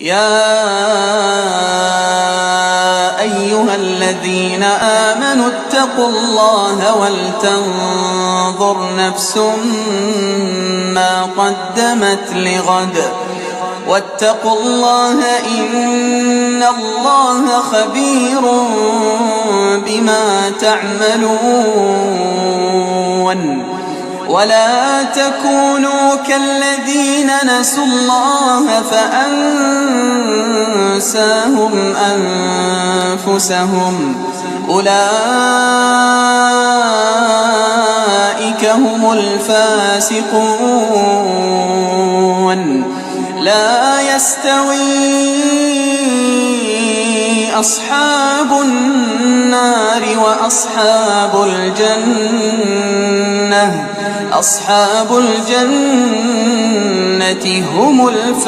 يا أيها الذين آمنوا اتقوا الله ولتنظر نفس ما قدمت لغد واتقوا الله إن الله خبير بما تعملون. ولا تكونوا كالذين نسوا الله فأنساهم أنفسهم أولئك هم الفاسقون. لا يستوي أصحاب النار وأصحاب الجنة هم الفائزون.